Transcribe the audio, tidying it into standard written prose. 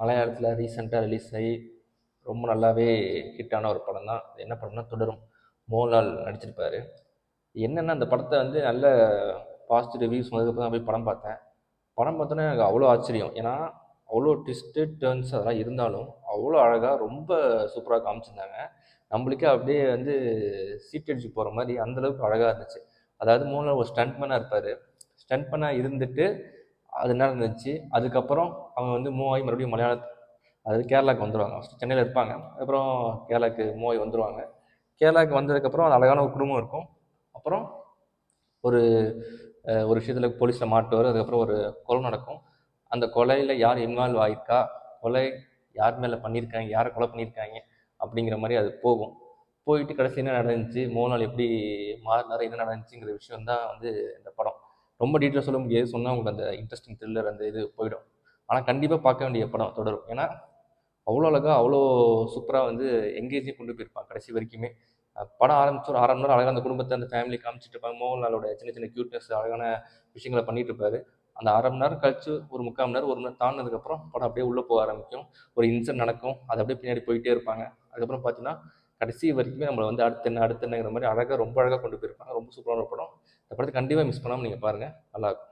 மலையாளத்தில் ரீசெண்டாக ரிலீஸ் ஆகி ரொம்ப நல்லாவே ஹிட்டான ஒரு படம் தான். என்ன படம்னா தொடரும். மோகன்லால் நடிச்சிருப்பார். என்னென்னா அந்த படத்தை வந்து நல்ல பாசிட்டிவ் ரிவ்யூஸ் வந்ததுக்கப்புறம் தான் போய் படம் பார்த்தேன். படம் பார்த்தோன்னே எனக்கு அவ்வளோ ஆச்சரியம். ஏன்னா அவ்வளோ ட்விஸ்ட்டு டர்ன்ஸ் அதெல்லாம் இருந்தாலும் அவ்வளோ அழகாக ரொம்ப சூப்பராக காமிச்சிருந்தாங்க. நம்மளுக்கே அப்படியே வந்து சீட்டடிச்சு போகிற மாதிரி அந்தளவுக்கு அழகாக இருந்துச்சு. அதாவது மோகன்லால் ஒரு ஸ்டண்ட்மேனாக இருப்பார். ஸ்டண்ட்மேனாக இருந்துட்டு அது என்ன இருந்துச்சு, அதுக்கப்புறம் அவங்க வந்து மூவ் ஆகி மறுபடியும் அதாவது கேரளாவுக்கு வந்துடுவாங்க. ஃபஸ்ட்டு சென்னையில் இருப்பாங்க, அப்புறம் கேரளாவுக்கு மூவ் ஆகி வந்துடுவாங்க. கேரளாவுக்கு வந்ததுக்கப்புறம் அது அழகான ஒரு குடும்பம் இருக்கும். அப்புறம் ஒரு ஒரு விஷயத்தில் போலீஸில் மாட்டுவார். அதுக்கப்புறம் ஒரு கொலை நடக்கும். அந்த கொலையில் யார் இன்வால்வ் ஆகிருக்கா, கொலை யார் மேலே பண்ணியிருக்காங்க, யாரை கொலை பண்ணியிருக்காங்க அப்படிங்கிற மாதிரி அது போகும். போயிட்டு கடைசி என்ன நடந்துச்சு, மோகன்லால் எப்படி மாறினார், என்ன நடந்துச்சுங்கிற விஷயம் தான் வந்து இந்த படம். ரொம்ப டீட்டெயில் சொல்ல முடியாது, சொன்னால் உங்களுக்கு அந்த இன்ட்ரெஸ்டிங் த்ரில்லர் அந்த இது போயிடும். ஆனால் கண்டிப்பாக பார்க்க வேண்டிய படம் தொடரும். ஏன்னா அவ்வளோ அழகாக அவ்வளோ சூப்பராக வந்து எங்கேஜே கொண்டு போயிருப்பான் கடைசி வரைக்குமே. படம் ஆரம்பிச்சு ஒரு 1/2 மணி நேரம் அழகாக அந்த குடும்பத்தை அந்த ஃபேமிலி காமிச்சிட்டு இருப்பாங்க. மோகன்லாலோட சின்ன சின்ன க்யூட்னஸ் அழகான விஷயங்களை பண்ணிட்டு இருப்பாரு. அந்த 1/2 மணி நேரம் கழிச்சு ஒரு 3/4 மணி நேரம் 1 மணி நேரம் தாண்டினதுக்கப்புறம் படம் அப்படியே உள்ளே போக ஆரம்பிக்கும். ஒரு இன்சிடென்ட் நடக்கும், அது அப்படியே பின்னாடி போயிட்டே இருப்பாங்க. அதுக்கப்புறம் பார்த்தீங்கன்னா கடைசி வரைக்குமே நம்மளை வந்து அடுத்து என்னங்கிற மாதிரி அழகாக ரொம்ப அழகாக கொண்டு போயிருப்பாங்க. ரொம்ப சூப்பரான ஒரு படம். இந்த படத்தை கண்டிப்பாக மிஸ் பண்ணாமல் நீங்கள் பாருங்கள், நல்லாயிருக்கும்.